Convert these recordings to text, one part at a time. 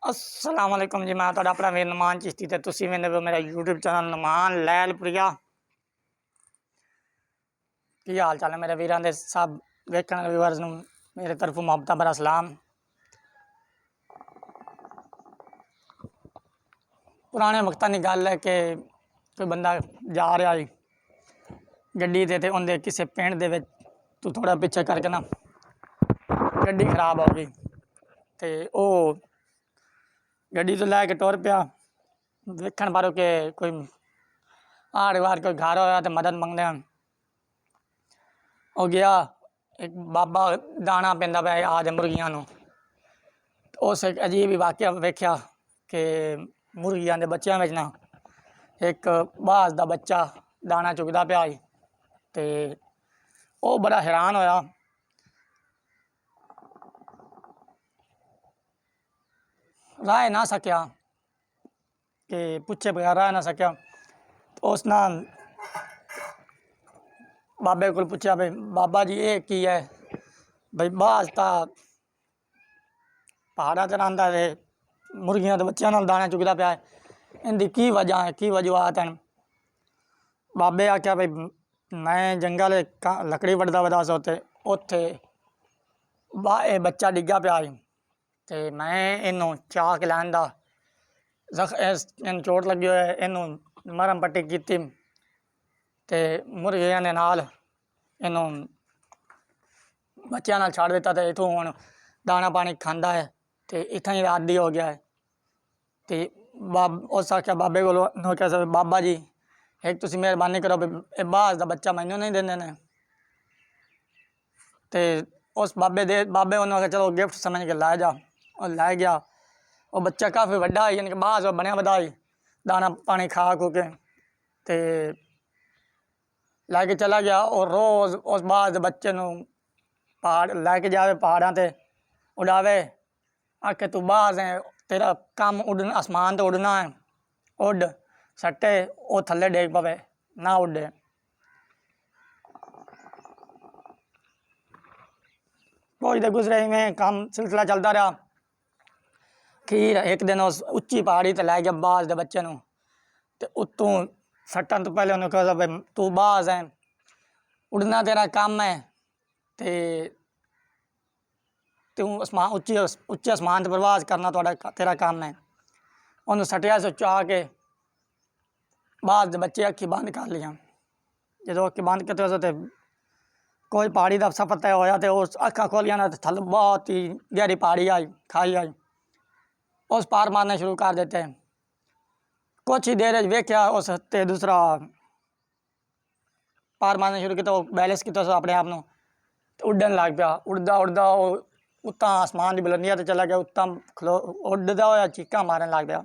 अस्सलाम वालेकुम जी। मैं तो अपना वीर नमान चिश्ती ते तुसी वेंदे पए मेरा यूट्यूब चैनल नमान लैलपुरिया। की हाल चाल है मेरे वीरां दे सब वेखण वाले व्यूअर्स नूं मेरे तरफों मुहब्बतां भरा सलाम। पुराने वक्तां दी गल है कि कोई बंदा जा रहा है गड्डी ते उहदे किसी पिंड दे विच तू थोड़ा पिछे करके ना गड्डी खराब हो गई ते ओह गड्डी तो लैके टुर पिया। वेखण बारो कि कोई हाड़ वार कोई घर होया तो मदद मंगदे हो गया। एक बाबा दाना पिंदा पिया आदे मुर्गियां नूं। उस एक अजीब ही वाकया वेख्या कि मुर्गियां दे बच्चों में ना एक बाज का बच्चा दाना चुगदा पिया ते वो बड़ा हैरान होया। रह ना सकिया कि पुछे बगैर रह ना सकिया। तो उस ना बाबे को पूछा भाई बाबा जी ये की है भाई बाज तो पहाड़ा च रहिंदा है मुर्गियां के बच्चों नाल दाना चुगदा पिया इनकी की वजह है की वजूहत हैं। बाबे आख्या भाई मैं जंगल लकड़ी वड्डदा वदा सो ते उत्थे ये बच्चा डिग्गा पिया ते मैं इनू चाक लैन दा इन चोट लगी हो इनू मरम पट्टी की ते मुर्गियां ने नाल इनू बच्चों नाल छड़ दिता ते इथों हुण दाना पानी खांदा है ते इत्थां ही आदी हो गया है। ते उस आख्या बाबे को क्या बाबा जी एक तुसी मेहरबानी करो भी बाज का बच्चा मैनू नहीं देंदे ने। ते उस बाबे उन्होंने आख्या चलो गिफ्ट समझ के लै जा और लै गया। वो बच्चा काफ़ी वड्डा यानी कि बाज बनया वदा दाना पानी खा खू के ते लैके चला गया और रोज़ उस बाज के बच्चे नूं पहाड़ लैके जावे पहाड़ां ते उड़ावे आखे तू बाज है तेरा काम उड़ना आसमान तो उड़ना है उड़ सट्टे वो थल्ले डेग पवे ना उड़े। कुछ दिन गुजरे में काम सिलसिला चलता रहा। खीर एक दिन उस उच्ची पहाड़ी ते लै गया बाज के बच्चे नूं ते उत्तों सट्टन तो पहले उन्होंने कहा भाई तू बाज है उड़ना तेरा काम है ते तू आसमान उच्चे आसमान से परवाज करना तेरा काम है। उन्होंने सटिया से चा के बाज के बच्चे अखी बंद कर लिया। जो अखी बंद करते तो कोई पहाड़ी का सफर तय होया तो उस अखा खोलिया ना थल बहुत ही गहरी पहाड़ी आई खाई आई उस पार मारने शुरू कर देते। कुछ ही देर वेख्या उस ते दूसरा पार मारने शुरू किया तो बैलेंस किया अपने आप को उड़न लग पाया। उड़दा उड़दा उत्ता आसमान की बुलंदियां तो चला गया उत्ता खलो उड़दा होया चीका मारन लग पाया।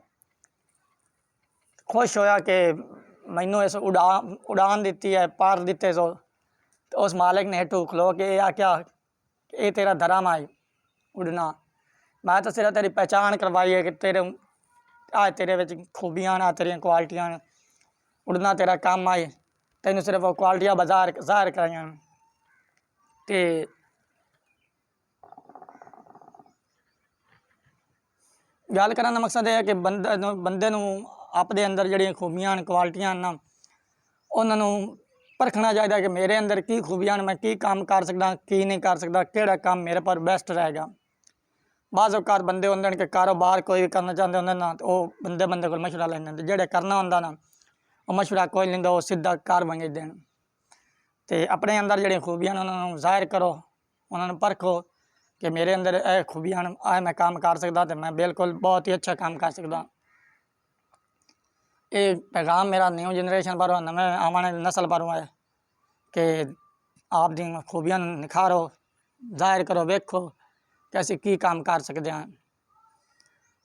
खुश होया कि मैनू इस उड़ान दी है पार दिते सो। तो उस मालिक ने हेठू खलो के आख्या ये तेरा धर्म आई उड़ना मैं तो सिर्फ तेरी पहचान करवाई है कि तेरे आज तेरे विच खूबियां ना तेरिया क्वालिटियां उड़ना तेरा काम आई तेन सिर्फ वो क्वालिटियां ज़ाहिर कराइया। तो गल करने का मकसद यह है कि बंदे अपने अंदर जड़ियाँ खूबियां क्वालिटियां ना उन्होंने परखना चाहिए कि मेरे अंदर की खूबियां मैं की काम कर सकदा की नहीं कर सकदा किहड़ा काम मेरे पर बेस्ट रहेगा। बाज़ औकात बंदे होंगे कि कारोबार कोई भी करना चाहते होंगे ना तो वह बंदे को मशवरा लेंदे जेड़े करना होंदा ना वो मशवरा कोई नहीं लेंदा वो सीधा कार बंगे देन। तो अपने अंदर जड़ियाँ खूबियां उन्होंने ज़ाहिर करो उन्होंने परखो कि मेरे अंदर यह खूबियां आए मैं काम कर सकदा तो मैं बिल्कुल बहुत ही अच्छा काम कर सकदा। ये पैगाम मेरा न्यू जनरेशन पर नवे आने नस्ल पर है कि आप दी खूबियां निखारो जाहिर करो वेखो कैसे की काम कर सकते हैं।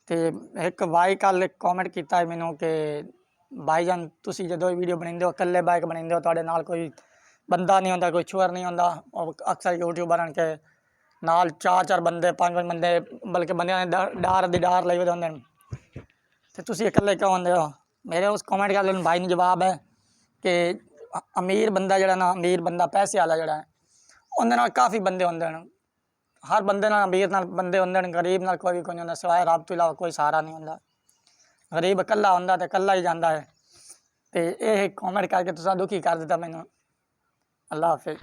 तो एक भाई कल कॉमेंट किया है मैनू कि भाई जान तुसी जो वीडियो बनाते हो कल्ले बाइक बनाते हो तुहाडे नाल कोई बंदा नहीं होंदा कोई छुअर नहीं होंदा और अक्सर यूट्यूबर के नाल चार बंदे पांच बंदे बल्कि बंद ने डार दी डार लगे होंगे तो तुसी इकल्ले क्यों होंदे हो। मेरे उस कॉमेंट का भाई ने जवाब है कि अमीर बंदा जड़ा ना अमीर बंदा पैसे वाला जड़ा है उन्हें काफ़ी बंदे होंगे ਹਰ ਬੰਦੇ ਨਾਲ ਅਮੀਰ ਨਾਲ ਬੰਦੇ ਹੁੰਦੇ ਨੇ, ਗਰੀਬ ਨਾਲ ਕੋਈ ਵੀ ਕੋਈ ਨਹੀਂ ਹੁੰਦਾ, ਸਿਵਾਏ ਰੱਬ ਤੋਂ ਇਲਾਵਾ ਕੋਈ ਸਹਾਰਾ ਨਹੀਂ ਹੁੰਦਾ। ਗਰੀਬ ਇਕੱਲਾ ਹੁੰਦਾ ਤੇ ਇਕੱਲਾ ਹੀ ਜਾਂਦਾ ਹੈ। ਤੇ ਇਹ ਕਮੈਂਟ ਕਰਕੇ ਤੁਸੀਂ ਦੁਖੀ ਕਰ ਦਿੱਤਾ ਮੈਨੂੰ। ਅੱਲਾ ਹਾਫਿਜ਼।